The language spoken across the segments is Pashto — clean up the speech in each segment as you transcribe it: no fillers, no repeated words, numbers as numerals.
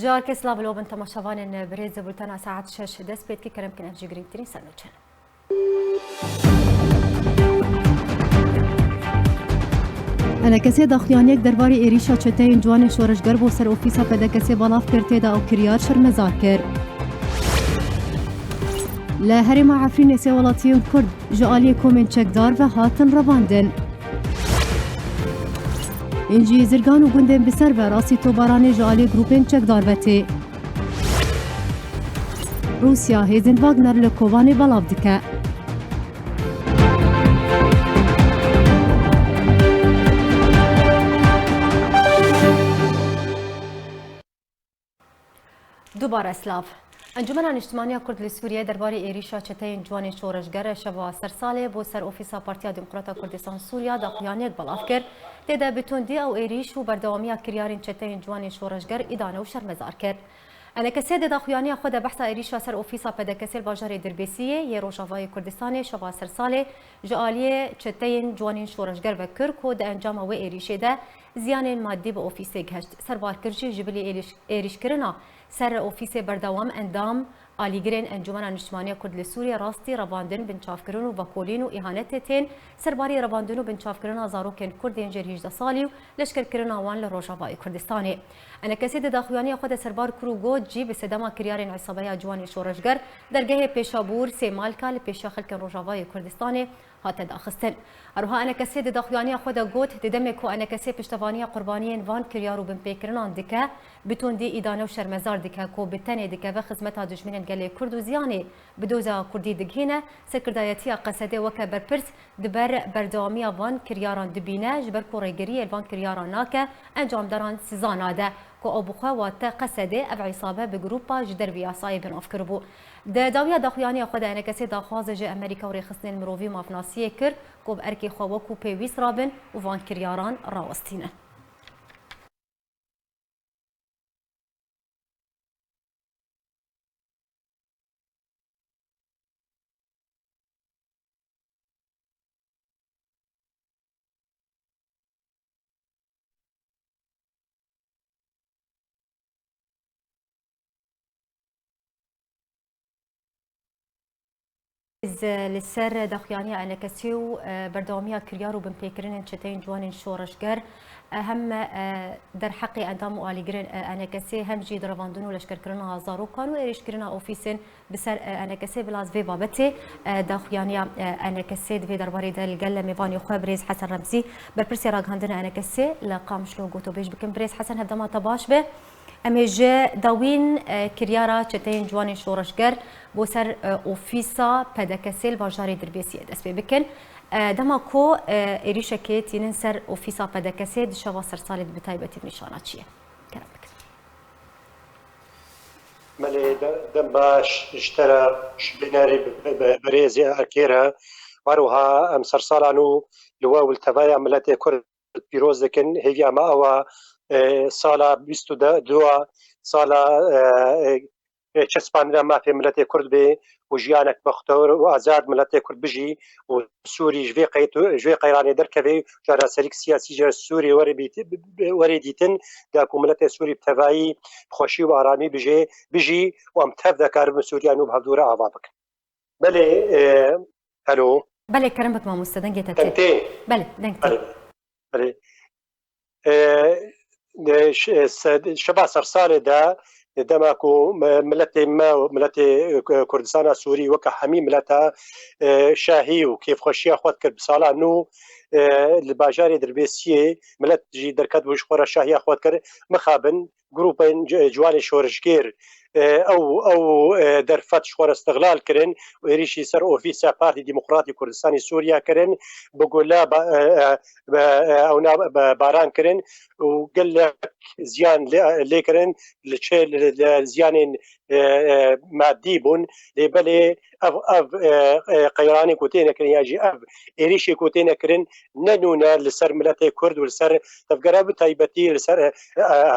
جار كسلاف لوبن تماشاوان بريز بولتانا ساعة 6 دست بيت كي كرم كن أفجي جرينترين سنوچن انا کسی داخلیانیک درباره ایریشا چتین جوان شورشگر بو سر اوفیسا پدکسی بالاف کرته دا او کریار شرمزار کر لهرما عفرین سوالاتیون کرد جعالی کومن چکدار و هاتن رواندن انجی زرگان و گندن بسر و راسی توباران جعالی گروپن چکدار وتی روسیا هیزن واگنر لکووانی بالاف دکه دوباره اسلاف انجمن اجتماعی کرد لسوریه درباره ایریشا چتین جوان شورشگر شوا سرساله بو سر اوفیسا پارتیا دموکراتا کردستان سوریا داخلیانیک بالاف کرد تدا بتوندی او ایریش و بردوامی کریارین چتین جوان شورشگر ادانه و شرمزار کرد انا کسی داخلیانی خود بحث ایریشا سر اوفیسا پدکسل باجار دربیسیه ی روجاوای کردستان شوا سرساله جالی چتین جوان شورشگر و کرد و انجام و ایریشه ده زیان مادی به اوفیس گشت سربارکرجی جبلی ایریش کرنا سر اوفیس بردوام اندام آلیگرین انجمن اجتماعی کرد لسوریه راستی رواندن بنچافکرون و وکولین و اهانتتین سرباری رواندن و بنچافکرون آزاروکن کردین جریج سالی و لشکرکرون آوان لروجاوای کردستانی انا کسی داخلیانی خود سربار کروگو جی به صدام کریارین عصابه جوان شورشگر درگاه پیشابور سیمالکا لپیشا خلک روجاوای کردستانی هات داخستن اروها انا کسی داخلیانی خود گوت ددم کو انا کسی پشتوانی قربانی وان کریارو بن پیکران دکه بتون دی ادانه و شرمزار دکه کو بتنه دکه و خدمت دجمن گله کرد و زیانی بدوزا کردی دگینه سکردایتی قصده وک برپرس دبر بردوامی وان کریاران دبینه جبر کوریگری وان کریاران ناکه انجام دران سزاناده کو ابوخه وات قصده اب عصابه به گروپا جدر ویاسای بن افکربو د داویا داخلیانی خود انا کسی داخواز ج امریکا و رخصن مروی مافناسی کرد کو ارکی خو وکو پیویس رابن و وان کریاران راوستینه لسر داخلیانی انا کسی و بردوامی کریارو بن پیکرین چتین جوان شورشگر هم در حق اندام و آلیگرین انا کسی هم جی درواندن و لشکر کرنا هزارو کانو ایریش کرنا اوفیسن بسر انا کسی بلاز وی بابتی داخلیانی انا کسی دوی درباره دلگل میوانی خو بریز حسن رمزی برپرسی راگهاندن انا کسی لقامش لو گوتو بیش بکن بریز حسن هدما تباش به امیجه داوین کریارا چتین جوان شورشگر بو سر اوفیسا پدکسل باجاری دربیسیه دست بکن دما کو ایریشه که تینن سر اوفیسا پدکسل دشوا سرسالی بتایبتی نشانه چیه کرم بکن ملی دم باش اشترى شبناري بريزي أكيرا وروها أم سرسالانو لواو التفايا ملاتي كرد بيروز لكن هي ما أو سالا بيستو دوا سالا چسپاندن ما في ملت كرد به وجيانك بختور وازاد ملت كرد بجي وسوري جوي قيراني دركبي جرى سلك سياسي جرى سوري وريديتن داكو ملت سوري بتفاي خوشي وارامي بجي وام تفدا كارب سوريا نوب هدوره اوابك بله الو بله کرم بک ما مستدن گیتت بله دنگتي بله شبا سرسال دا دماكو ملتي ما ملتي كردستان سوري وك حمي ملتا شاهي وكيف خوشيا خوات كرب سالا نو الباجاري دربيسيه ملت جي دركات وش خورا شاهي خوات كر مخابن جروبين جواني شورشگير او درفت شخور استغلال کرن و ایریشی سر اوفیسا پارتی دموکراتی کردستانی سوریا کرن بگولا اونا باران کرن و قل زیان لی کرن لچه زیان مادی بون لبلی اف قیرانی کوتین کرن یاجی اف ایریشی کوتین کرن ننونا لسر ملت کرد و لسر تفگره بتایبتی لسر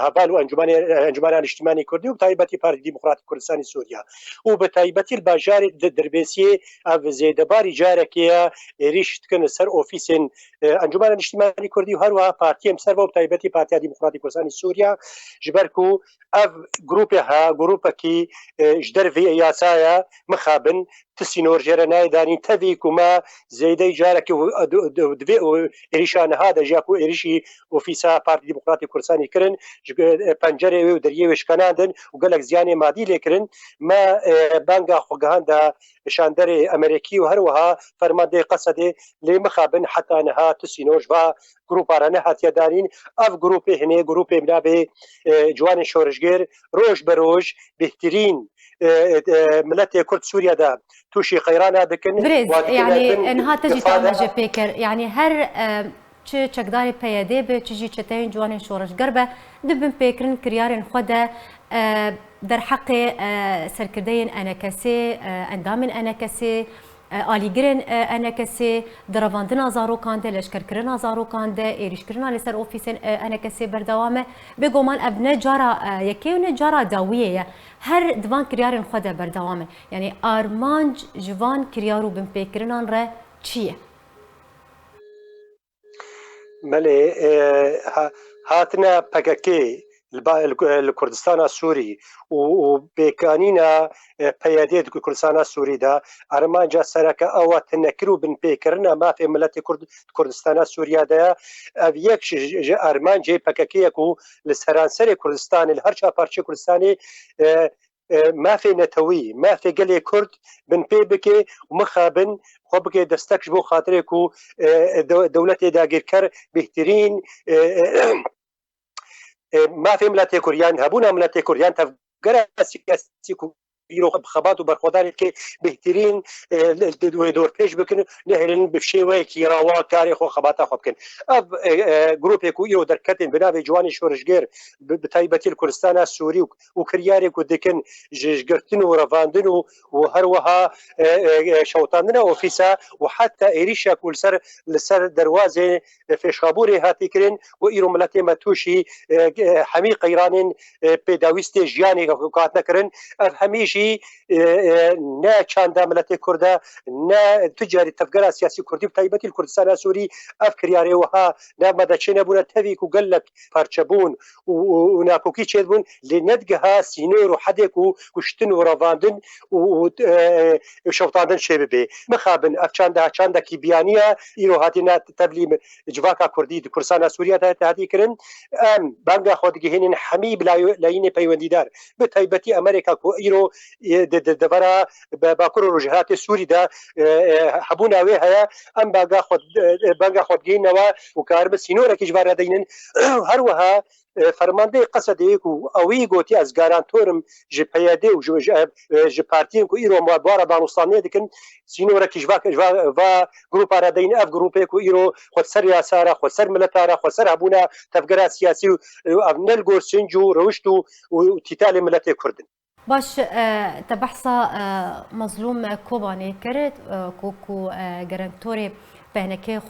هبال و انجمان اجتماعی کردی و بتایبتی پارتی دموکراتیک کردستانی سوریا و بتایبتی الباجار دربیسی او زیدباری جارکیه ریشت کن سر اوفیسین انجمان اجتماعی کردی و هر وها پارتی سر و بتایبتی پارتی دموکراتیک کردستانی سوریا جبرکو اف گروپه کی جدر في ياسايا مخابن تسينور جرناي داني تذي كما زيدي جارك ودفي إريشان هذا جاكو إريشي وفيسا بارتي ديمقراطي كردستاني كرن بنجري ودريه وشكناندن وقال لك زياني مادي لكرن ما بانغا خوغاندا شاندري أمريكي وهروها فرماندي قصدي لمخابن حتى نها تسينور جوا جروبارانه هاتيا دارين اف جروبي هني جروبي منابي جوان شورشگير روج بروج بهترين ملت كرد سوريا دا توشي قيرانا دكن بريز يعني انها تجي تعمل بيكر يعني هر چکداری پیاده به چیزی چتاین جوان شورش گربه دبن پیکرن کریارن خدا در حق سرکردین انکسی اندامن انکسی آلیگرن انکسی درواندن زاروکانده لشکرکرن زاروکانده ایریشکرن لسر اوفیسن انکسی بردوامه بگومان ابن جارا یکی و جارا داویه هر دوان کریارن خدا بردوامه یعنی آرمانج جوان کریارو بن پیکرنان را چیه؟ ملي هاتنا بكاكي الكردستان السوري وبيكانينا بياديد الكردستان السوري دا ارمانجا سركا او تنكرو بن بيكرنا ما في ملت كردستان السوريا دا ابيك ارمانجي بكاكيكو لسرانسري كردستان الهرشا بارشي كردستاني ما في نتوي ما في قلي كرد بن بيبكي ومخابن خبكي دستكش بو خاطركو دولتي داغير كر بهترين ما في ملاتي كوريان هبونا ملاتي كوريان تفقرا سياسي يروح بخبات وبرخودان كي بهترين دور بيش بكن نهلن بفشيوي كي روا تاريخ وخباتا خبكن اب جروب كو يرو دركتن بنابي جواني شورشگير بتايبتي الكردستان السوري وكرياري كو دكن جرتن ورفاندن وهروها شوطاندن اوفيسا وحتى ايريشا كل سر دروازه في شابوري هاتيكرين ويرو ملاتي ماتوشي حمي قيران بيداويستي جياني قاتنا كرن هميشي نا چاندا ملت كردا نا تجاري تفقرا سياسي كردي بتايبتي الكردستان السوري افكرياري وها نا مدچينا بونا تفيكو قلك بارچبون وناكوكي چيدبون لندقها سينور وحديكو كشتن ورافاندن وشوطاندن شببي مخابن افچاندا چاندا كي بيانيه يرو هاتينا تبليم جواكا كردي كردستان السوريا تهدي كرن ام بانغا خودگهين حميب لاين بيونديدار بتايبتي امريكا كو يرو دبرا باكر الرجهات السوري دا حبونا ويها ام باغا خود جينوا وكارب سينورا كجبار دينن هروها فرمانده قصدي كو اوي غوتي از غارانتورم جي بياده و جي بارتين كو ايرو مبارا دانوستانيه دكن سينورا كجبا و جروب ارا دين اف جروب كو ايرو خود سر ياسارا خود سر ملتارا خود سر ابونا تفقرا سياسي ابنل غورسنجو روشتو وتيتال ملت كردن باش تبحثا مظلوم كوباني كرت كوكو جرانتوري بهنكي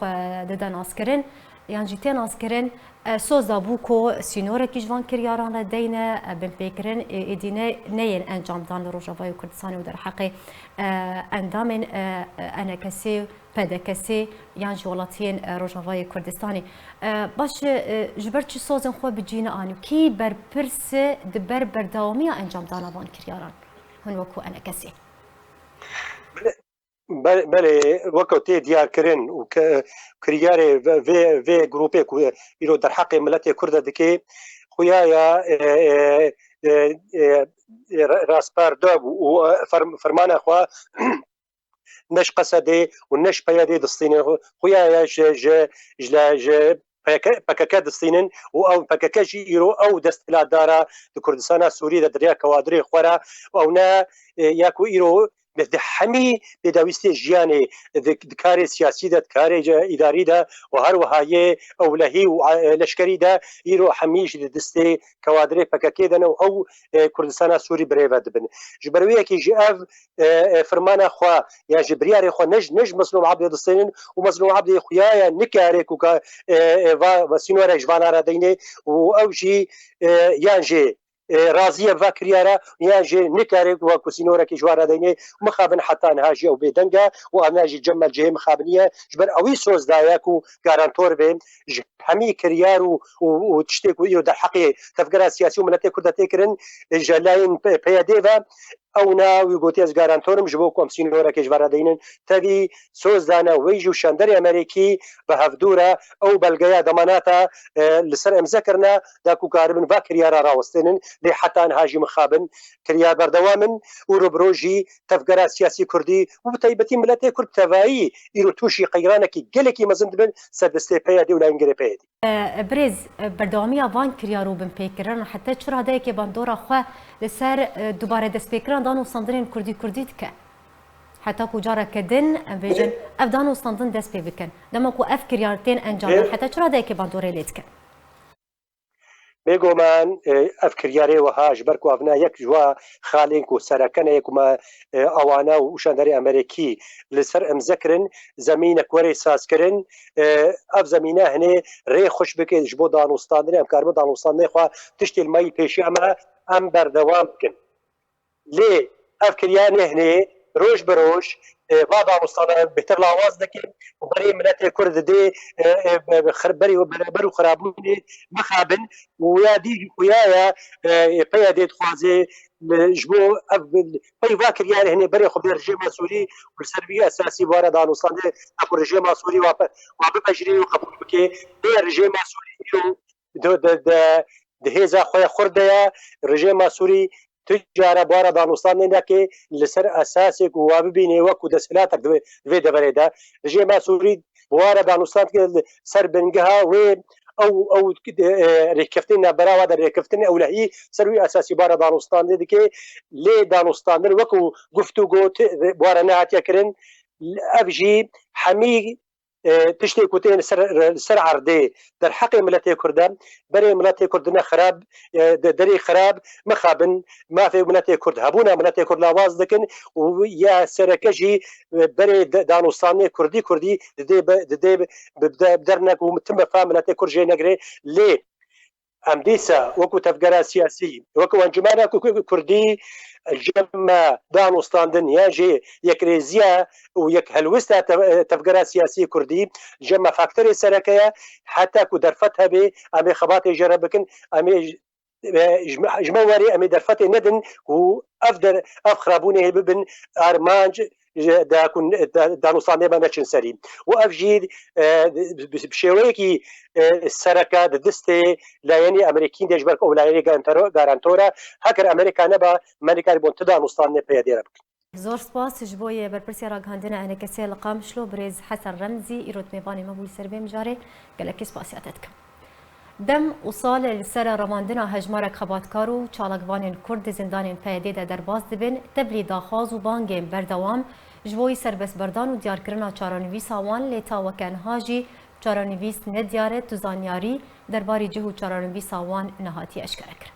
ددان اسكرين يعني جيتين اسكرين سوزا بوكو سينورا كيجوان كرياران دينا بن بيكرن ادينا نين انجام دان روجافاي كردستاني ودر حقي اندامن انا كسي پدکسی یان جولاتین روجاوای کردستانی باش جبرچ سوزن خو بجین آنو کی بر پرس دبر برداومی انجام دانوان کریاران هن وکو انا کسی بله وقتی دیار کردن و کریاره و گروپی که ایرو در حق ملت کرد دکی خویا راسپار داب و فرمان خوا نش قصده و نش پیاده دستین خویا ج پکک دستینن و او پکک ایرو او دستلا دارا د کردستان سوری د دریا کوادری خورا او نه یاکو ایرو هەمی پێداویستی ژیانێ کارێ سیاسیدا کارێ ئیداریدا و هەروەهایێ ئەولەهی و لەشکریدا ئیرۆ هەمیش دەستێ کەوادرێ پەکەکێدەنە و ئەو کوردستانە سووری برێڤە دەبن ji berwiyekî ji ev firmana xwe ya ji biryarê xwe nej Mezlûm Ebdê distênin û Mezlûm Ebdê xuyaya nikare ku sînora ji van re deyne û ew jî yan jê razîye va kiryara yan jê nikare ku sînorekî ji wan re deyne mixabin heta niha jî ew bêdeng e û ana jî cemel cihê mixabiniye ji ber ewî soz daye ku garantor bê ji hemî kiryar û tiştê ku îro derheqê tevgera siyasî û miletê Kurd de tê kirin ji layên PYD ve ew na wî gotiye ez garantorim ji bo ku em sînorekê ji van re deynin tevî soz dane wê jî şenderê Amerîkî bi hevdûra ew belgeya demanata li ser emze kirine da ku karibin va kiryara rawestînin lê heta niha jî mixabin kiryar berdewamin û rûbirû jî tevgera siyasî Kurdî û bi taybetî miletê Kurd tevayî îro tûşî qeyranekî gelekî mezin dibin ser destê PYD û layîngerê PYD. برێز بەردەوامیە وان کریار و بنپێکردن حتى چ ڕادەیەکێ باندۆرا خwe li ser دووبارە destpêkiran danûstandinên Kurdî dike heta ku careke din em bêjin ev danûstandin dest pê bikin dema ku ev kiryar tên encamdan heta çi radeyekê bandorê lê dikin بێگۆمان ئەف کریارێ وەها ji ber ku evna yek ji wa xalên ku serekeneyek kuma ewana û şenderê Amerîkî li ser emze kirin zemînek werê saz kirin ev zemîne hinê rê xweş bike ji bo danûstandinê em karibin danûstandinê xwe tiştê li mayî pêşî em berdewam bikin lê ev kiryanê hinê roj bi roj va danûstana bêhtir lawaz dikin û berê miletê Kurd dê berî beraber û xirabûnê mixabin û ya dî xuya PYD dixwaze ji bo ev pey va kiryarê hinê berê xwe bê rejêma Sûrî û li ser vî esasî wara danûstandê ku rejêma Sûrî wa bipejirî û qebûl bike bê rejêma Sûrî di hêza xwe xurt de ye rejêma Sûrî تجاره بواره دانوستان نکه لسر اساسی کو و ببینه و کو دسلات دوی دبره ده رژیم سوری بواره دانوستان که سر بنگها و او رکفتن براوا در رکفتن اولهی سروی اساسی بواره دانوستان ده که لی دانوستان و کو گفتگو بواره نهاتیا کرن افجی حمی تشتي كوتين سر عردي در حق ملتي كردان بري ملتي كردنا خراب دري خراب مخابن ما في ملتي كرد هبونا ملتي كرد لاواز دكن ويا سركجي بري دانوستاني كردي دي بدرنك ومتم فهم ملتي كرجي نغري لي ام ديسا وكو تفقرا سياسي وكو انجمانا كردي جمع دانوستاندن یاجی یک ریزیا و یک هلوسته تفکر سیاسی کردی جمع فاکتور سرکیه حتی کو درفت هبه امی خبات جرا بکن امی جمعواری امی درفت ندن و اف خرابونه ببن ارمانج دانوستانه ما نچن سری و افجید بشویه کی سرکه دسته لایانی امریکین دجبر کو لایانی گارانتورا هکر امریکا نبا امریکا بون دانوستانه پیاده رب زور سپاس جبوی برپرسی راگهاندن انکسی لقام شلو برز حسن رمزی ایرود میوانی مبول سربیم جاره گلکی سپاسیاتت کم دم وصال لسر رماندنا هجمارك خباتكارو چالقوانين كرد زندانين پیدي ده درباز دبن تبلي داخواز و بانگين بردوام جوي سربس بردان و دياركرنا چارانويس آوان لتا وكان هاجي چارانويس ندياره تزانياري درباري جهو چارانويس آوان نهاتي اشكركر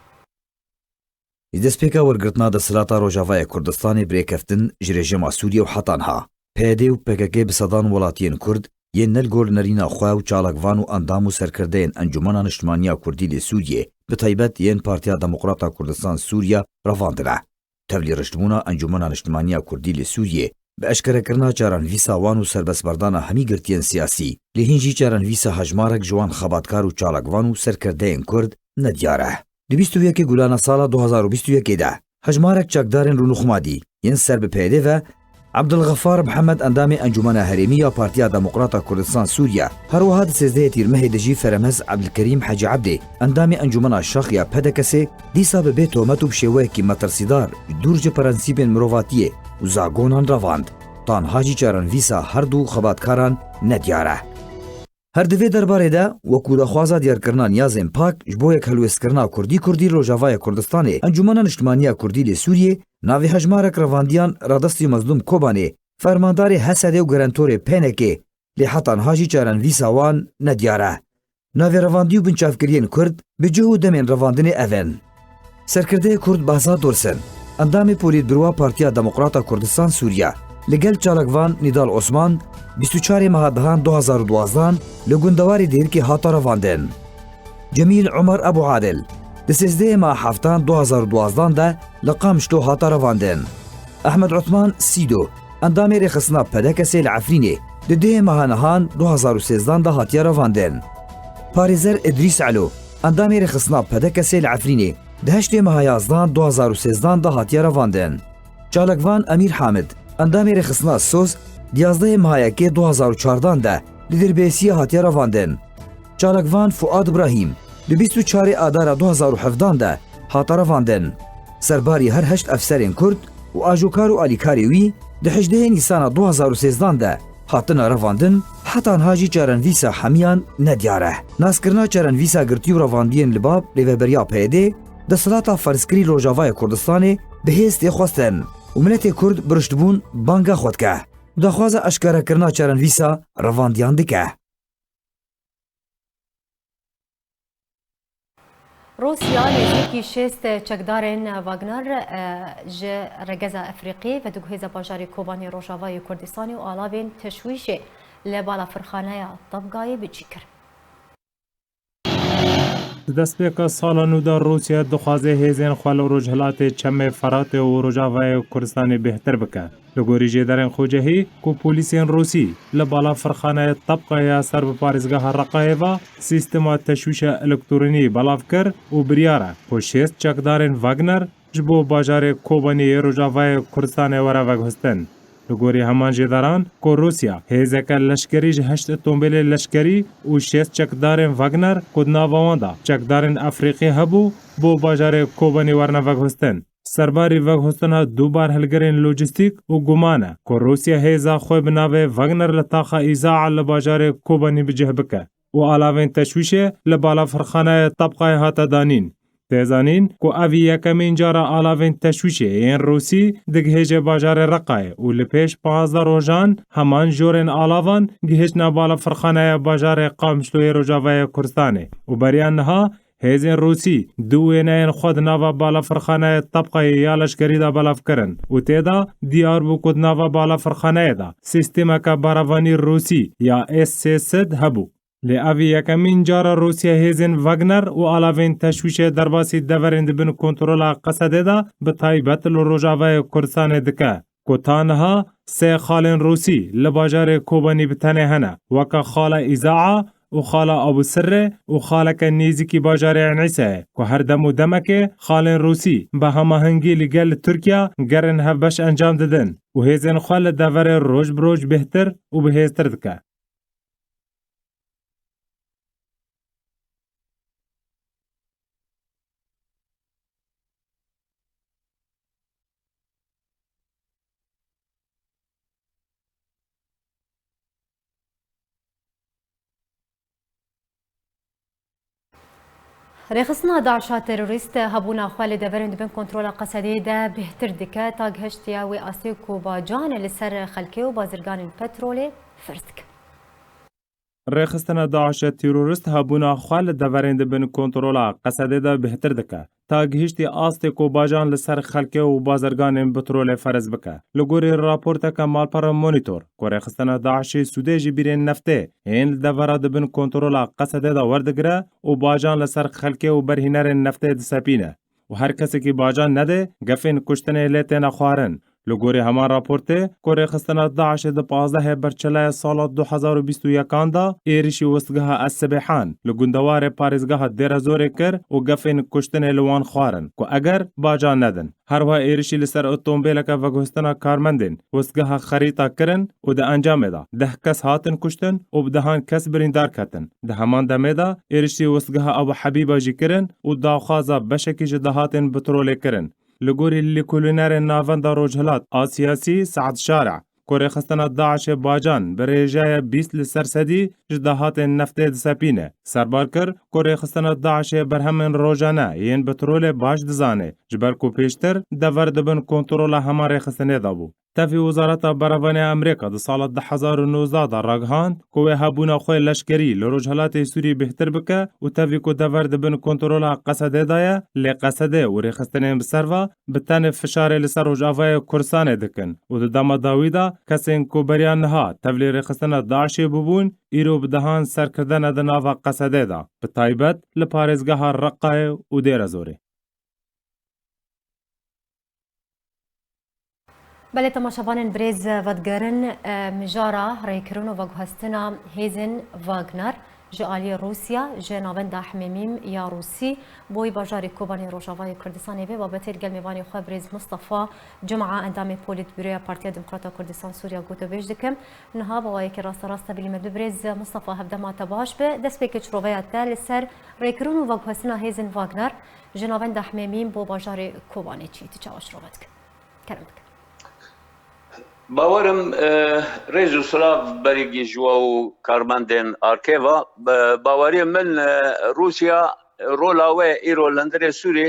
دەستپێکە وەرگرتنا دەسەڵاتە ڕۆژاوای کوردستانی برێکەفتن ji rejima Sûriye û hetanha PYD û PKK bi sedan welatiyên Kurd yên nelgor nerîna xwe û çalakvan û endam û serkirdeyên Encûmena Niştimaniya Kurdî lê Sûriyê bi taybet yên Partiya Demokrata Kurdistan Sûriya ravandine. Tevlî riştibûna Encûmena Niştimaniya Kurdî lê Sûriyê bi eşkerekirina caranivîsa wan û serbestberdana hemî girtiyên siyasî lê hîn jî caranivîsa hejmarek ji wan xebatkar û çalakvan û serkirdeyên Kurd nediyar e. Di 21 gulana sala 2021 de hejmarek çekdarên Rûnûxmadî yên ser bi PYD ve Abdulgafar Mihemed endamê Encûmena Herêmî ya Partiya Demokrata Kurdistan Sûriye herwiha di 13 Tîrmehê de jî Feremez Ebdilkerîm Hecî Ebdê endamê Encûmena Şax ya PDKSê dîsa bi bê tohmet û bi şêweyekî metirsiddar dûr ji prensîpên mirovatiyê û zagonan ravand. Tanha jî caranivîsa her du xebatkaran nediyar e. هەر divê derbarê de wekû daxwaza diyarkirina niyazên pak ji bo yekhelwêstkirina Kurdî Rojavaya Kurdistanê Encûmena Niştimaniya Kurdî lê Sûriyê navê hejmarek revandiyan Radestî Mezlûm Kobanê fermandarê Hesedê û gerentorê Pênekê lê hetan hajî çarenvîsa wan nediyar e. Navê revandî û binçavkiriyên Kurd bi cih û demên revandinê ev in. Serkirdeyê Kurd Behzad Dursun endamê Polîtbîroya Partiya Demokrata Kurdistan Sûriya li gel çalakvan Nîdal Osman 24 meha dihan 2012 li gundewarê Dêrikê hata revandin. Cemîl Umar Ebu Adil di 13 meha heftan 2012 de li Qamişlo hata revandin. Ehmed Uthman Sîdo endamê rêxistina pedekesê li Efrînê di 2 meha nihan 2013 de hatiye revandin. Parêzer İdrîs Elo endamê rêxistina pedekesê li Efrînê di 8 meha 11 2013 de hatiye revandin. Çalakvan Emîr Hamid endamê rêxistina Sos 11 mehayekê 2014 de li Dirbêsiyê hatiye revandin. Çalakvan Fuad İbrahîm di 24 Adara 2017 de hata revandin. Serbarî her 8 efserên Kurd û ajokar û alîkarê wî di 18 Nîsana 2013 de hatine revandin, hetan hajî çarenvîsa hemiyan nediyar e. Naskirina çarenvîsa girtî û revandiyên li bab Rêveberiya PYD Desthilatê Ferzkirî Rojavaya Kurdistanê bi hêstê xwestin û miletê Kurd biriştibûn banga xwe dike. Daxwaza eşkarekirina çarenvîsa revandiyan dike. روسیا نزدیکی شست چکدارên Wagner ji regeza Efrîqî ve diguhêza bajarê Kobanî Rojavayê Kurdistanê û alavên teşwîşê li balafirxaneya Tabgayê biçî kir. Destpêka sala nû da Rûsya dixwaze hêzên xwe li rojhilatê Çemê Feratê û Rojavayê Kurdistanê bêhtir bike. Li gorî jêderên Xwecehî ku polîsên Rûsî li balafirxaneya Tabgaya ser bi parêzgeha Reqayê ve sîstema teşwîşa elektronî belav kir û biryar e ku 6 çekdarên Wagner ji bo bajarê Kobanî Rojavayê Kurdistanê were veguhstin. Li gorî heman jêderan ku Rûsya hêzeke leşkerî ji 8 otomobîlê leşkerî û 6 çekdarên Wagner ku di nava wan de çekdarên Efrîqî hebû bo bajarê Kobanî werine veguhstin. Serbarî veguhstina dubar hilgerên lojîstîk û guman e ku Rûsya hêza xwe bi navê Wagner li taxa îzaa li bajarê Kobanî bicih bike û alavên teşwîşê li balafirxaneya Tabgayê hate danîn. Têzanîn ku evî yekemîn cara alavên teşwîşê yên Rûsî digihêje bajarê Reqayê û li pêş 15 rojan heman jorên alavan gihîştine balafirxaneya bajarê Qamişloyê Rojavayê Kurdistanê û beriya niha hêzên Rûsî du wêneyên xwe di nava balafirxaneya Tabgayê ya leşkerî de belav kirin û têda diyar bû ku di nava balafirxaneyê de sîstêmeka baravanî Rûsî ya S-300 hebû. Lê evî yekemîn cara Rûsya hêzên Wagner û alavên teşwîşê derbasî deverên dibin kontrola Qesedê de bi taybet li Rojavayê Kurdistanê dike ku ta niha 3 xalên Rûsî li bajarê Kobanî bi tenê hene weka xala Îzaa û xala Abûsirrê û xaleke nêzîkî bajarê Enîseyê ku her dem û demekê xalên Rûsî bi hemahengî li gel Tirkiya gerên hevbeş encam didin û hêzên xwe li deverê roj bi roj bêhtir û bihêztir dike. Rêxistina Daişa terorîst hebûna xwe li deverên dibin kontrola Qesedê de bêhtir dike ta gihiştiya wê asê ku bacanê li ser xelkê û bazirganên petrolê firz dike. Rêxistina Daişa terorîst hebûna xwe li deverên dibin kontrola Qesedê de bêhtir dike ta gihîştî astê ku bacan li ser xelkê û bazirganên petrolê ferez bike. Li gorî raporteka malpera Monitor ku rêxistina Daişê Sûdê ji bîrên neftê hên li devera dibin kontrola Qesedê de werdigire û bacan li ser xelkê û berhînerên neftê disepîne û her kesekî bacan nede gefên kuştinê lê têne xwarin. Li gorî heman raportê ku rêxistina Daişê di 15 berçelaya sala 2021 da êrişî westgeha Es-Sebêhan li gundewarê parêzgeha Dêrezorê kir û gefên kuştinê li wan xwarin ku eger bacan nedin. Her wiha êrişî li ser otomobîleka veguhstina karmendên westgeha xerîta kirin û di encamê de 10 kes hatin kuştin û bi dehan kes birîndar ketin. Di heman demê de êrişî westgeha Ebu Hebîba jî kirin û daxwaza beşekî ji dehatên petrolê kirin. Li gorî lêkolînerên navenda Rojhilat a siyasî Sead Şaric کره خستنا داعش باجان برێژایە 20 li ser sedî ji dahatên neftê disepîne. Serbar kir Korê xistena Daişê berhemên rojane yên petrolê baş dizane ji ber ku pêştir dever dibin kontrola hema rêxistinê da bû. Tevî Wizareta Berevanê Amerîka di sala 2019 da ragihand ku wê hebûna xwe leşkerî li Rojhilatê Sûrî bêhtir bike û tevî ku dever dibin kontrola Qesedê da ye, lê Qesedê û rêxistinên bi serva bi tenê fişarê li ser Rojavayê Kurdistanê dikin û di dema dawî da kesên ku beriya niha tevlî rêxistina Daişê bibûn îro bi dehan serkirdene di nava Qesedê da, bi taybet li parêzgeha Reqqayê û Dêrezorê. بله تماشاوانên برêz vedgerin mijara rêkirin û veguhestina hêzên Wagner ji aliyê Rûsya ji navenda Hemîmîm ya Rûsî boî bajarê Kobanê Rojavayê Kurdistanê vê babetê gel mêvanê xwe birêz Mustafa Cuma endamê Polîtbûroya Partiya Demokrata Kurdistan Sûriya gotûbêj dikim. Niha bawayekî rasterast tevîlî me birêz Mustafa hevdema te baş be destpêkê çiroveya te li ser rêkirin û veguhestina hêzên Wagner ji navenda Hemîmîm bo bajarê Kobanê çi tu çawa şirove dikin. Kerem dikin. باورم رئیس سلاف بریگی جوا و کارمندین آرکیوا باوری من روسیا رولا و ایرو لندر سوری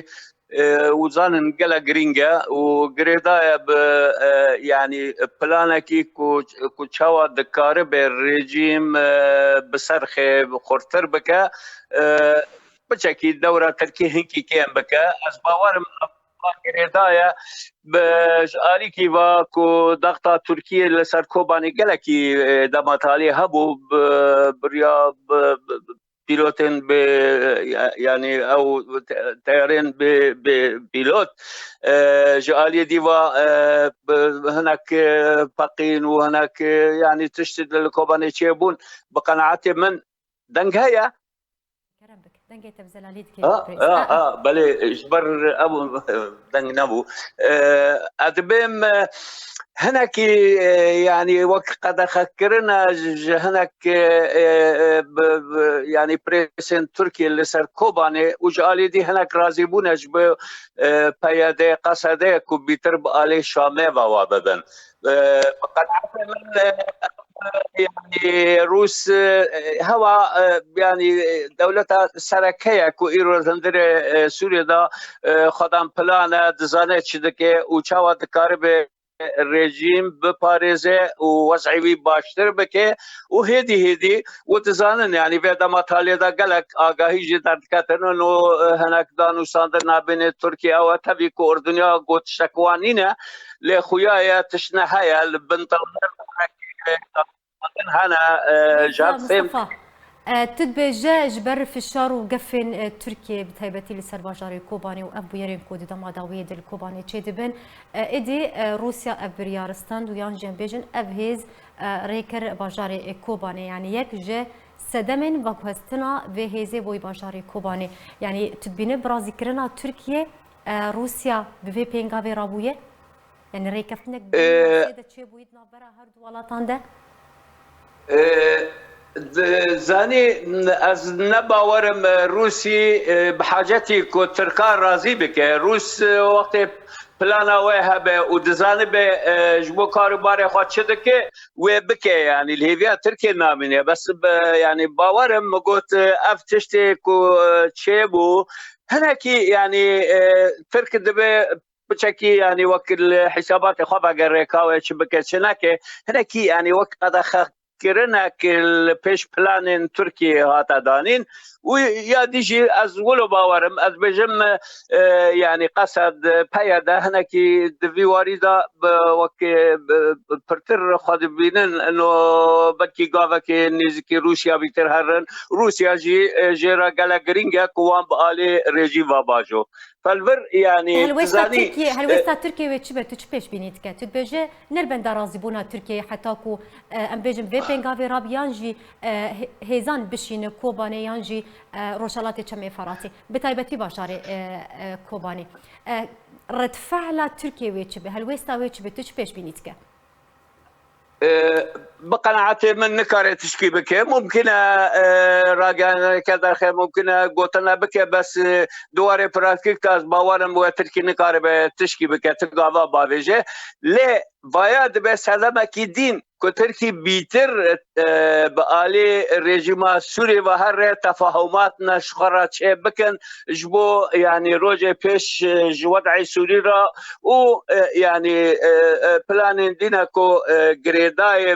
وزانن گلا گرینگا و گریدای ب یعنی پلانه کی کو چاوا دکاره به رژیم بسرخ خورتر بکه بچکی دوره ترکی هنکی کیم بکه از باورم گریدای بجاری کی و کو دغتا ترکیه لسر کوبانی گلکی دماتالی هبو بریا پیلوتن به یعنی او تیارین به پیلوت جالی دیوا هناك فقين وهناك يعني تشتد للكوباني تشيبون بقناعتي من دنگهيا دنگه تبزلالید که بله اجبر ابو دنگ نبو ادبم هناك يعني وقت قد خكرنا هناك يعني بريسن تركيا اللي سر كوباني وجالي دي هناك رازيبون اجب بياده قصده كمبيوتر بالي شامه وابدن فقد من يعني روس هوا يعني دولتها سرکه کو ایرو زندر سوریه دا خدام پلانه دزانه چدکه او چاوا دکاره به رژیم بپارزه و وضعی باشتر بکه و هدی و تزانن يعني في دما تالي دا قالك آگاهی جدار کتنن و هناك دانو ساندر نابین ترکیه و تبی که اردنیا گوت شکوانینه لخویای تشنهایا لبنطلر هنا جاب مصطفى تدبجا جبر فشار وقفن تركيا بتهيبتي لسر باجاري كوباني وابو يرين كود دما داويه دل كوباني تشدبن ادي روسيا ابريارستان ويان جنبجن ابهيز ريكر باجاري كوباني يعني يك جه سدمن وقهستنا وهيزي بوي باجاري كوباني يعني تدبين برازي كرنا تركيا روسيا بفي بينغافي رابويه يعني ريكفتنك بسيده تشي بويد نابرا هر دوالاتان ده زاني از نباورم روسي بحاجتي كو تركان رازي بك روس وقت بلانا وهبه ودزاني به جبو كاروبار خو تشدكه وبك يعني الهيفيا تركيا نامنه بس يعني باورم قلت افتشتي كو تشيبو هناك يعني ترك دبه بشكي يعني وكل حسابات خبا قريكاوي شبكه شناكه هناك يعني وقت قد كرنا البيش بلان تركيا هاتا دانين ويا ديجي از ولو باورم از بجم يعني قصد بياده هناك دفي واريدا وك برتر خد بينن انه بكي غافك نيزكي روسيا بيترهرن روسيا جيرا غلا غرينجا كوان بالي ريجيم باجو فالبر يعني هل وستا تركيا وتشبه تشبيش بينيتك تبجي نربن درازي بونا تركيا حتى كو ام بيجم في بينغافي راب يانجي هيزان بشين كوباني يانجي روشالاتي تشمي فراتي بتايبتي باشاري كوباني رد فعل تركيا وتشبه هل وستا وتشبه تشبيش بينيتك بقناعتي من نكاري تشكي بك ممكن راجع كذا ممكن قوتنا بك بس دواري براتيك تاز باورم وتركي نكاري تشكي بك تقاضى بافيجي ليه باید به سلامه کی دین که ترکی بیتر بآلی رژیم سوری و هر تفاهمات نشخرا چه بکن جبو یعنی روز پیش وضع سوری را و یعنی پلان دینا کو گریدای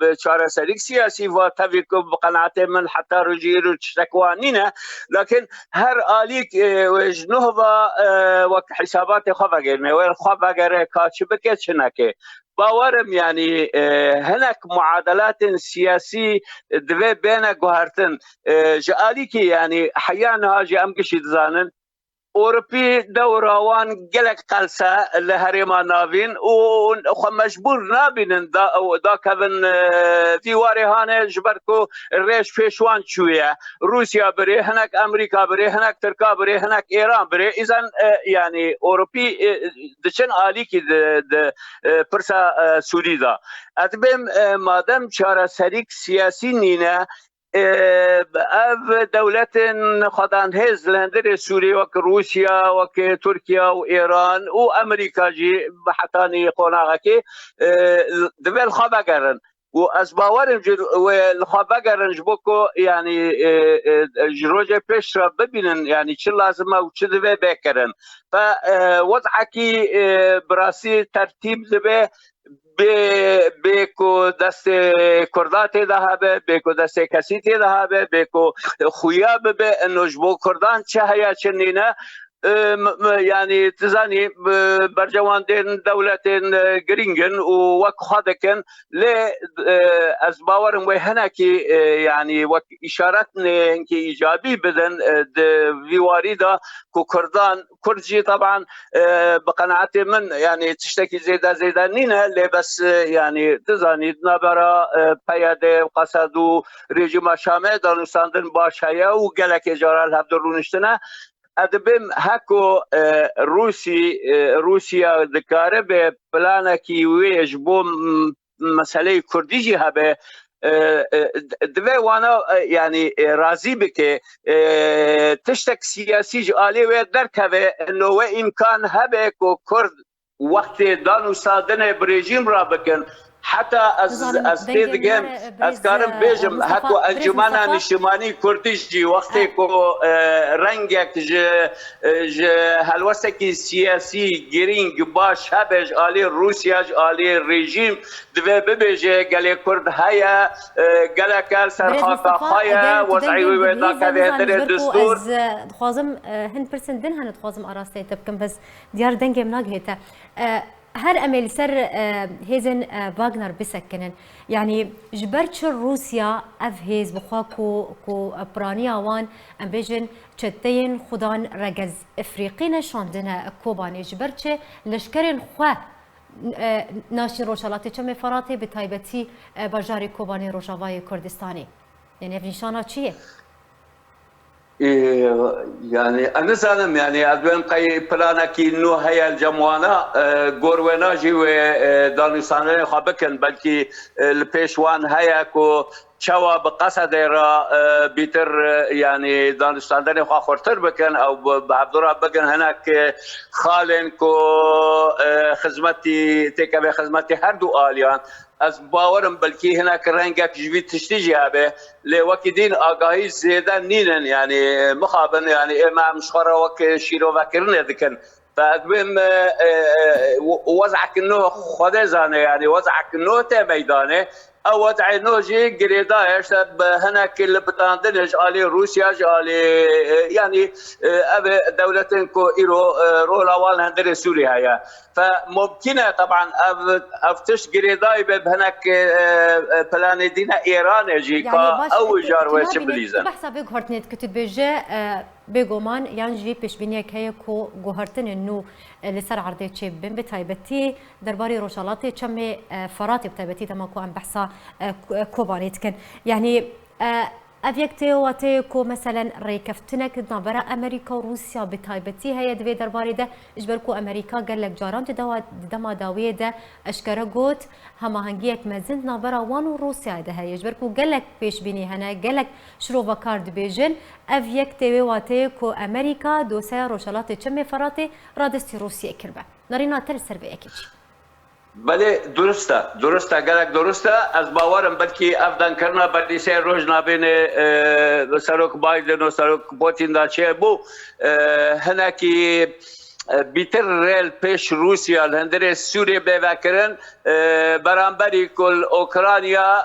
به چارەسەری سیاسی و تفیق بقناعت من حتی رجی رو تشتکوانینه لكن هر آلیک وجنه و حسابات خواهگرنه و خواهگره کاچ بکه چنه باورم يعني هناك معادلات سياسية دوي بين جوهرتن جاليكي يعني حيانا هاجي أمكشي تزانن أوروبي دوراوان جلك قلسة لهريما نابين ومجبور نابين دا كذن في وارهانة جبركو الريش فيشوان شوية روسيا بري هناك أمريكا بري هناك تركيا بري هناك إيران بري إذن يعني أوروبي دشن آليكي برسا سوري دا أتبم مادام شارع سريك سياسي نينا اف دولت خدان هز لندر سوري وك روسيا وك تركيا وايران وامريكا جي بحتاني قناغكي دبل خباغرن واسباورن والخباغرن جبوكو يعني جروجه پیش را ببینن يعني چه لازمه و چه دبه بکرن فوضعكي براسي ترتيب دبه بيكو دست كردات ذهبه بيكو دست كسيت ذهبه بيكو خوياب به انه جبو كردان چهيا چنينه يعني تزاني برجوان دين دولة جرينجن ووك خادكن ل أسباورم وهناكي يعني وك إشارتنا إنك إيجابي بدن في واردة كردان كردجي طبعا بقناعتي من يعني تشتكي زيدا نينا اللي بس يعني تزاني نبرا بياده وقصدو رجيم شامل دانستان باشايا وقالك إجارة الهبدرونشتنا ادبم هکو روسیا دکاره به پلان کی ویج بو مسئله کردیجی هبه دوی وانا يعني راضي بك تشتك سياسي جالي ودركه انه وامكان هبك كرد وقت دانو صادنه بريجيم رابكن حتى از دیدگم از کارم بیشم هکو انجمن نشمانی کردیشی وقتی کو رنگک ج هلوسکی سیاسی گرینگ باش هبج آلی روسیا آلی رژیم دوی ببیجه گلی کرد هیا گلی کل سرخاطا خایا وضعی و دا کده دستور خوازم هند پرسن دن هند خوازم آراسته تبکم بس دیار دنگم ناگهتا هر امل سر هيزن واغنر بسكنن يعني جبرتش روسيا اف هيز بخوا كو برانيا وان ام بيجن تشتين خدان رجز افريقينا شاندنا كوباني جبرتش لشكرن خوا ناشين روشالاتي چم فراتي بتايبتي بجاري كوباني روجاواي كردستاني يعني افنشانا چيه يعني أنا سالم يعني أدوين قي بلانا كي إنه هي الجموانة غورونا جي دانستان خابكن بلكي البيشوان هيا كو شوا بقصد را بيتر يعني دانستان خا خورتر بكن أو بعبدالله بكن هناك خالن كو خدمتي تكبه خدمتي هر دو آليان از باورم بلکی هناك رنگك جوی تشتیجی هبه لوکی دین آگاهی زیده نینن يعني مخابن يعني ما مشخرة وك شيرو وكرنه ذكن فأدوم وضعك إنه خدا زانه يعني وضعك إنه تميدانه او وضع نوجي جريداش هناك اللي بتاندنج على روسيا على يعني اب دولتين كو ايرو رولاوال هندر سوريا هيا فممكنه طبعا افتش جريداي بهناك بلان دينا ايران يجي يعني او جار وش بليزه بحسب بيغورتنيت كتب بيجا بيغومان يعني جي پیش بینی که کو گوهرتن انه لسر عرضه چه بن بتایبتی درباره روشالاتی چم فرات بتایبتی تما کو ام بحثا کوبانیت کن يعني افيك تيواتي كو مثلا ريكفتنك نابرا امريكا وروسيا بتايبتي هي دبي درباري ده اجبركو امريكا قال لك جاران دما داويه ده اشكره قوت هما هنجيك مازن نابرا وان وروسيا ده هي اجبركو قال لك بيش بيني هنا قال لك شروفا كارد بيجن افيك تيواتي كو امريكا دوسا روشالات تشمي فراتي رادستي روسيا كربه نارينا تل سربي اكيد بله درسته گلک درسته از باورم بلکه افدان کرنا بلی سه روز نبینه سروک بایدن و سروک پوتین دا چه بو هنکی بیتر ریل پیش روسیا هندره سوریه بوکرن برانبری کل اوکراینیا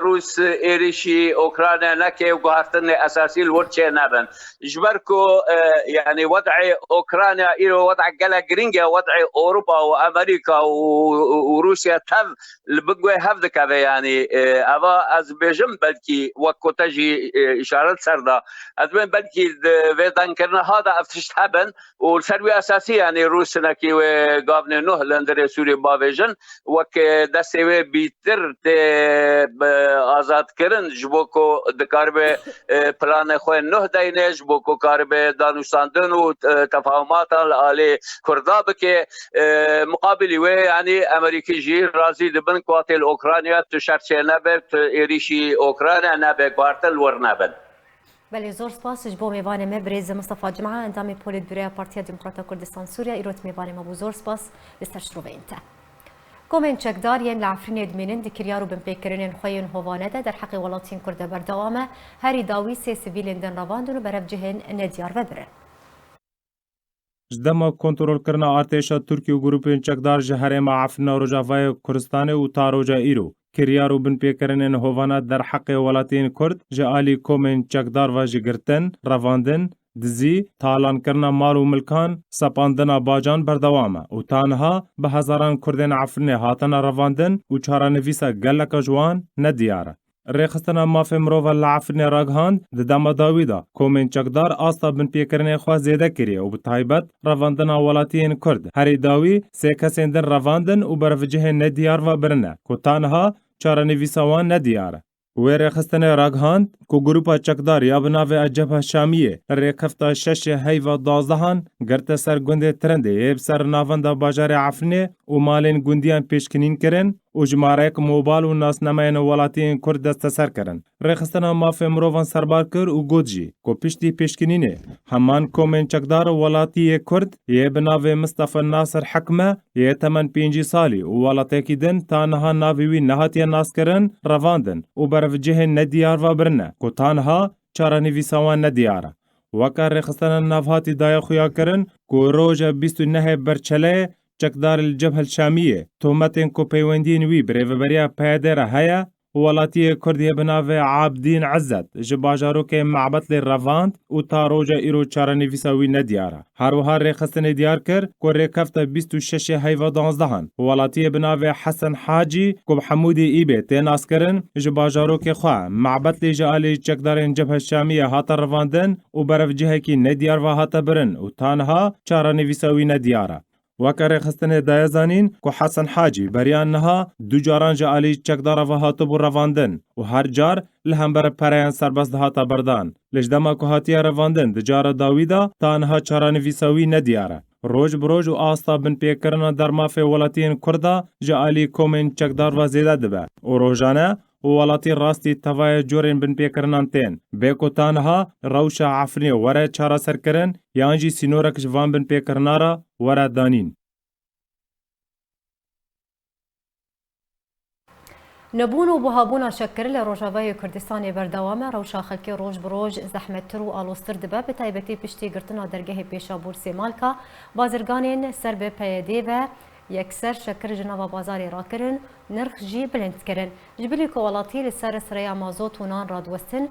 روس ایریشی اوکراینیا نکه و گهارتن اساسی الورچه نبن جبركو يعني وضع اوكرانيا إلى وضع جلا جرينجا وضع اوروبا وامريكا وروسيا تف البقوي هفذ كذا يعني ابا از بيجم بلكي وكوتاجي اشارات سردا از بين بلكي فيدان كرنا هذا افتشتابن والسروي اساسي يعني روسنا كي وقابن نوه لندر سوري بافيجن وك دسوي بيتر آزاد كرن جبوكو دكاربه بلان خو نوه داينج بوكو كاربه دانوستاندن و تفاهمات على كرداب که مقابل و يعني امریکی جی راضی دبن قاتل اوکراینیا تشرچه نبت ایریشی اوکراینیا نبه قاتل ور نبن بله زور سپاس جبو میوان مبرز مصطفى جمعه اندام پولیت برای پارتیا دموکراتا کردستان سوریا ایروت میوان مبو زور سپاس لستشروع انت کومن چکدار یم لعفرین ادمینن دکریارو بن پیکرین خوین هوانه در حق ولاتین کرده بردوامه هری داوی سی سیویلین دن رواندن و برف جهن ندیار و برن جدما کنترل کرنا ارتشا ترکی و گروپین چکدار جهره معفنا روجاوای کردستان و تاروجا ایرو کریارو بن پیکرین هوانه در حق ولاتین کرد جالی کومن چکدار و جگرتن رواندن دزی تالان کرنا مال و ملکان سپاندنا باجان بردوامه و تانها به هزاران کردین عفرین هاتن رواندن و چارانویسا گلک جوان ندیاره. ریخستنا مافی مروف العفرین راگهاند ددام داویدا کومن چکدار آستا بن پیکرین خواه زیده کریه و بتایبت رواندنا ولاتین کرد. هری داوی سه کسین در رواندن و برفجه ندیار و برنه که تانها چارانویساوان ندیاره. و ریخستن راگهاند که گروپا چکدار یا بناوی اجبه شامیه ریکفتا شش هیوا دازدهان گرت سر گنده ترنده یب سر ناونده باجار عفنه و مالین گندیان پیشکنین کرن و جمارک موبال و ناس نماین ولاتین کرد دست سر کرن. ریخستن مافی مروفان سربار کر و گودجی که پشتی پیشکنینه همان کومن چکدار ولاتی کرد یه بناوی مصطفى ناصر حکمه یه تمن 5 سالی و ولاتی که دن تانها ناویوی نهاتی ناس کرن رواندن و برف جه ندیار و برنه که تانها چارانویساوان ندیاره. وکر ریخستن نافهاتی دای خویا کرن که روژ 29 برچله چکدار الجبهه الشامية تهمتين كو بيوندين وي بريفبريا بيادير هيا ولاتي كردية بناوي عابدين عزت جباجارو كي معبت للرافاند و تاروجا ايرو چاراني فيساوي نديارا هاروها ريخستن ديار كر كو ريكفتا 26 هيفا 12 ولاتي بناوي حسن حاجي كو بحمودي ايبي تيناس كرن جباجارو كي خوا معبت لي جالي چكدارين جبهه الشامية هاتا رفاندن و برف جهكي نديار و هاتا برن و تانها چاراني فيساوي نديارا وکر خستن دایزانین کو حسن حاجی بریان نها دو جاران جالی چکدار و هاتو بر رواندن و هر جار لهمبر پریان سربست هاتا بردان لجدما کو هاتیا رواندن د جار داویدا تانها چاران ویساوی ندیاره روز بروز و آستا بن پیکرنا در مافی ولاتین کردا جالی کومن چکدار و زیده دبه و روزانه ولاتی راستی توای جورین بن پیکرنان تین بیکو تانها روشا عفرین وره چارا سر کرن یانجی سینورک جوان بن پیکرنارا وره دانین. نبون و بوهابونا شکر لروجاوای کردستان بردوامه روشا خلکی روز بروز زحمتتر و آلوستر دبه به تایبتی پشتی گرتنا درگه پیشابور سیمالکا بازرگانین سر به پیده و یکسر شکر جناب بازاری را کرن نرخ جی بلند کرن جبلی کوالاتی لسر سریا مازوت و نان رادوستن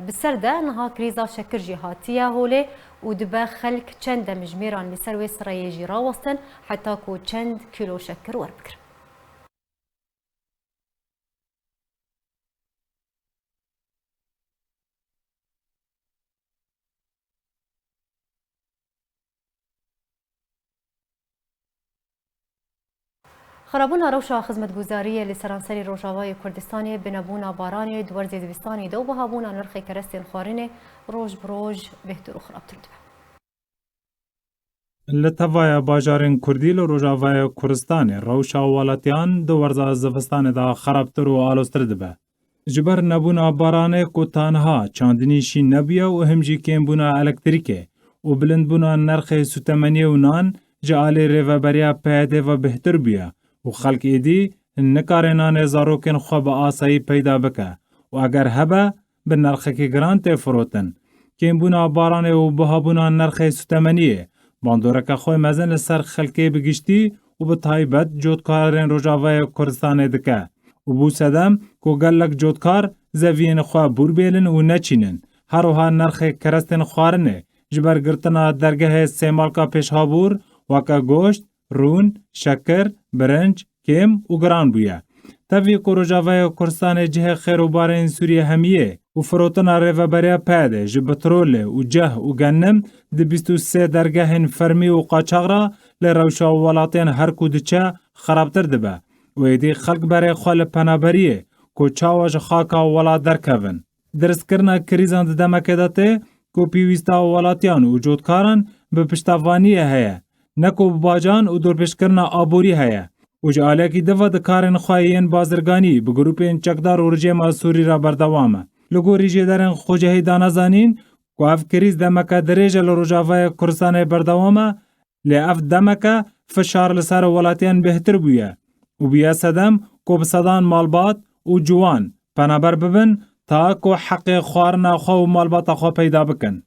بسر ده نها کریزا شکر جی هاتیه هوله و دبه خلک چند مجمیران لسر و سریا جی راوستن حتی کو چند کیلو شکر ور بکر خرابونا روشا خزمتگوزاری لسرانسری روجاوای کردستان بنبونا باران دوار زیدوستانی دو بهابونا نرخ کرستین خوارین روج بروج بهتر و خرابتر دبه. لطفایا باجارین کردی لروجاوای کردستان روشا والاتیان دو ورزا زفستان دا خرابتر و آلوستر دبه. جبر نبونا بارانه کو تانها چاندنیشی نبیا و همجی کم بونا الکتریکه و بلند بونا نرخ سوتمنی و نان جعالی ریوبریا پیده و بهتر بیا و خلق ایدی نکارنان زاروکن خواب آسایی پیدا بکه و اگر هبه به نرخ که گرانت فروتن کم بونا بارانه و بهابونا نرخ سوتمنیه باندورک خواه مزن سر خلقی بگشتی و به تایبت جودکارن روجاوای کردستان دکه و بو سدم کو گلک جودکار زوین خواه بور بیلن و نچینن هروها نرخ کرستن خوارنه جبر گرتنا درگه سیمالکا پیشها بور وکا گوشت، رون، شکر، برنج، کم و گران بویا. تاوی کو روجاوای کردستان جه خیر و بارین سوریه همیه و فروتنا ریوبریا پیده جبترول و جه و گنم ده 23 درگهن فرمی و قاچاغرا لروشا ولاتین هر کودچه خرابتر دبه. و ایدی خلق برای خوال پنابریه کو چاواج خاکا ولا درکوین. درست کرنا کریزان ده دمکه داته کو پیویستا ولاتیان و جودکاران به پشتوانیه هیا. نکو باجان و دورپش کرنا آبوری هیا. و جعاله کی دفع دکارن خواهین بازرگانی به گروپین چکدار و رجیم سوری را بردوامه. لگو ریجه درن خوجهی دانازانین کو اف کریز دمکه دریجه لروجاوای کردستان بردوامه لی اف دمکه فشار لسر ولاتیان بهتر بویه. و بیا سدم کو بصدان مالبات و جوان پنابر ببن تا کو حق خوارنا خو و مالبات خو پیدا بکن.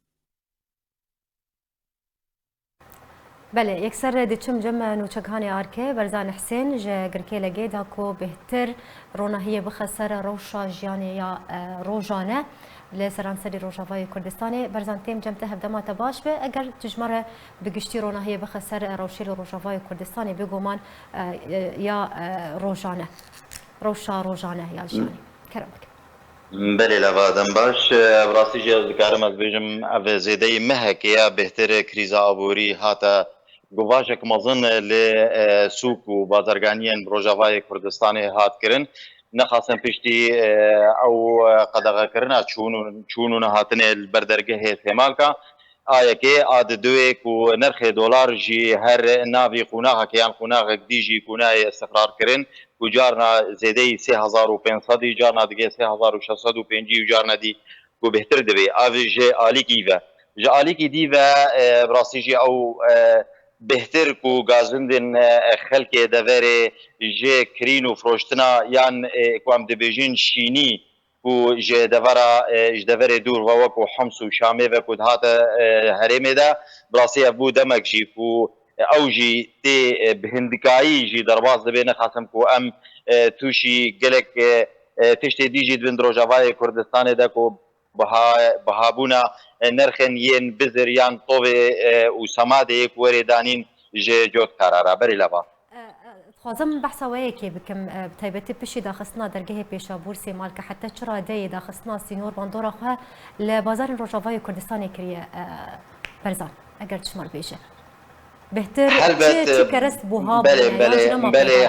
بله یکسر دیچم جمع نوچگانی آرکه برزان حسین جه گرکه لگه دا کو بهتر روناهی بخسر روشا جیانه یا روجانه لسرانسری روجاوای کردستان برزان تیم جمته هفدمات باش به اگر تجمره بگشتی روناهی بخسر روشیل روجاوای کردستان بگومان یا روجانه روشا روجانه یا جیانه کرمک بله لوادم باش براستی جه ذکرم از بیجم او زیده مهکیه بهتر کریزا آبوری هاتا گواجک مزن لسوق و بازرگانیان روجاوای کردستان هات کرن نخواستن پشتی او قدغه کرنا چونون هاتن البردرگه ثمالکا آیا که عاد دوی کو نرخ دلار جی هر ناوی قناغ کیان قناغ دی جی قناع استقرار کرن کو جارنا زیده 3500 جارنا دیگه 3650 جارنا دی کو بهتر دوی اوج عالی کی و عالی کی دی و براستی جی او بهتر کو گازندن خلق دوره جه کرین و فروشتنا یان کوام دبیجین شینی کو جه دوره دور و وکو حمص و شامه و کد هات هرمه دا براسی ابو دمک جی کو او جی تی بهندکایی جی درباز دبینه خاصم کو ام توشی گلک تشتی دیجی دون روجاوای کردستان دا کو بهابونا نرخن ین بزر یان طوه و سماده یک وردانین جوت قراره بری لبا خوازم بحثا وياكي بكم بتايبتي بشي داخسنا درجه بيشابور سيمال كحتى تشرا داي داخسنا سينور باندورا خا لبازار الروجاوي كردستان كريا برزان اگر تشمر بيشه بهتر شي كرست بوها بله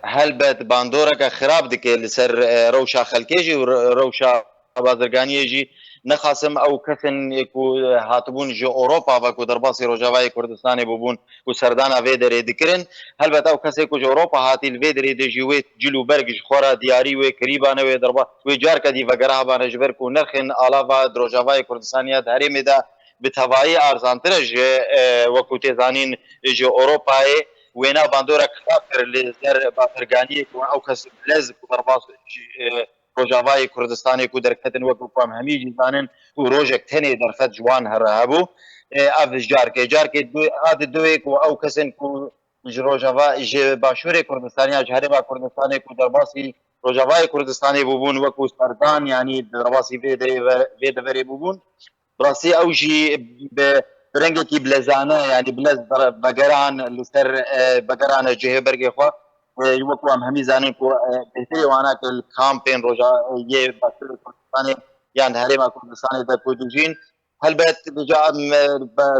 هلبت باندورا كخراب دك لسر روشا خلكيجي وروشا بازرگانيجي نخاسم او کسن کو هاتبون جو اوروپا و کو درباسی روجاوای کردستان بوبون کو سردانا ویدر دکرن البته او کسی کو اوروپا هاتیل ویدر د جویت جلو برگ خورا دیاری و قریبانه و دربا و جار کدی و گرهبان جبر کو نرخن علاوه روجاوای کردستانیا داری میدا به توایی ارزانترج و کو تزانین جو اوروپای وینا باندورا کافر لزر بازرگانی کو او کس لز کو درباس روجاوای کردستان کو درکتن وکو قام همیجی زانن کو روجک تنی درفت جوان هرهبو اف جار که دو اد دوی کو او کسن کو روجاوا ج باشور کردستانی جهره با کردستان کو درباسی روجاوای کردستانی بوبون وکو سردان یعنی درباسی وید وری بوبون براسی او جی به رنگ کی بلزانه یعنی بلز بگران لسر بگران جهه برگ خو وکو هم همی زانن کو بهتری وانا که کامپین روجا یہ باشور کردستان یان هرما کردستان د کودجین هلبت بجا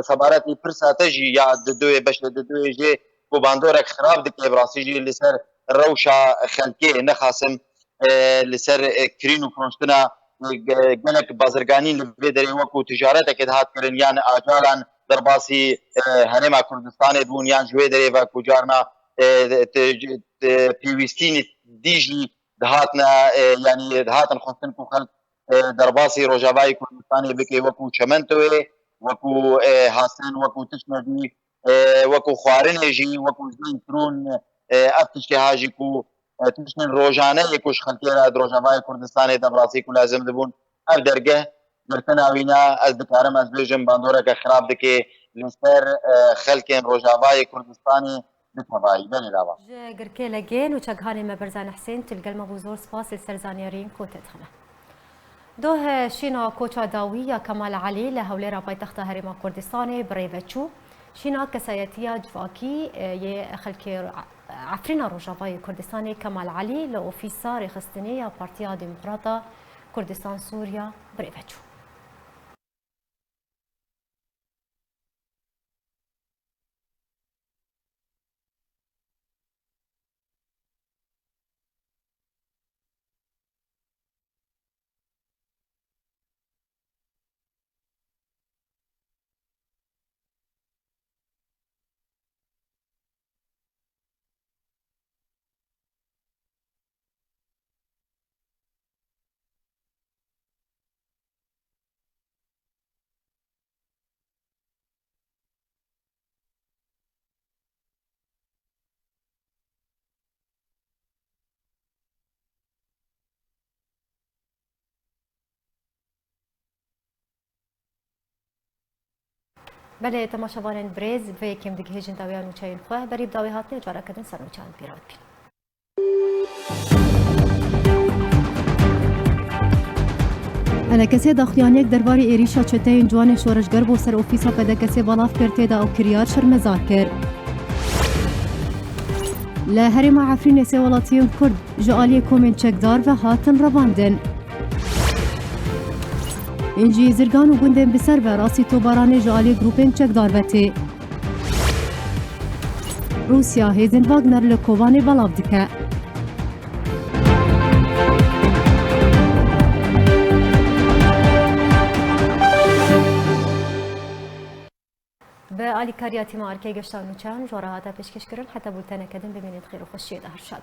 سبارتی پرساتجی یا دوی بش دوی جه و باندورک خراب دکه براسیجی لسر روشا خلکی نخاسم لسر کرین و کنشتنا گلک بازرگانی لبیدری وکو تجارت که هات کرن یان آجالان در باسی هنما کردستان بون یان جوی دری و کجارنا پیوستین دیجی دهاتنا یعنی دهاتن خواستن کو خلق در باسی روجاوای کردستان بکی وکو چمنتوی وکو حسن وکو تشمدی وکو خوارن جی وکو زین ترون افتش که هاجی کو تشمن روجانه یکوش خلقی را روجاوای کردستان در باسی کو لازم دبون اف درگه درتناوینا از دکارم از بیجم باندوره که خراب دکی لسر خلقین روجاوای کردستانی بتوایی بنی داوا گرکه لگین و چگهانی مبرزان حسین تلقى المبوزور سپاس السرزانيارين كوتت خمه دوه شینا کوچا داوی یا کمال علی لهولی را پایتخت هرما کردستان بریوچو شینا کسایتیا جواکی یه خلک عفرینا روجاوای کردستان کمال علی لأوفیسا رخستنی یا پارتیا دموکراتا کردستان سوریا بریوچو بله تماشاوان برز و کم دیگه هجن داویان و چاین خواه بریب داوی هاتنه جارا کدن سرنوچان پیراد بین هەنەکەسێ داخوایانێک دەربارەی ئێریشا چەتەیەن جوانێ شۆڕژگەر بۆ سەر ئۆفیسا پەدەکەسێ بەڵاف کرد تێدا ئەو کریار شەرمەزار کرد. لە هەرێما عەفرینێ سێ وڵاتیان کورد ji aliyê komên çekdar ve hatin revandin. Încî zirgan û gundên bi ser ve rastî tobaranê ji aliyê grûpên çekdar ve tê. Rûsya hêzên Wagner li Kovanê belav dike. به آلیکاریا تیما ارکی گشتان نوچان جوره هاتا پیشکش کرن حتی بولتنه کدن ببینید خیر و خوشی ده هر شب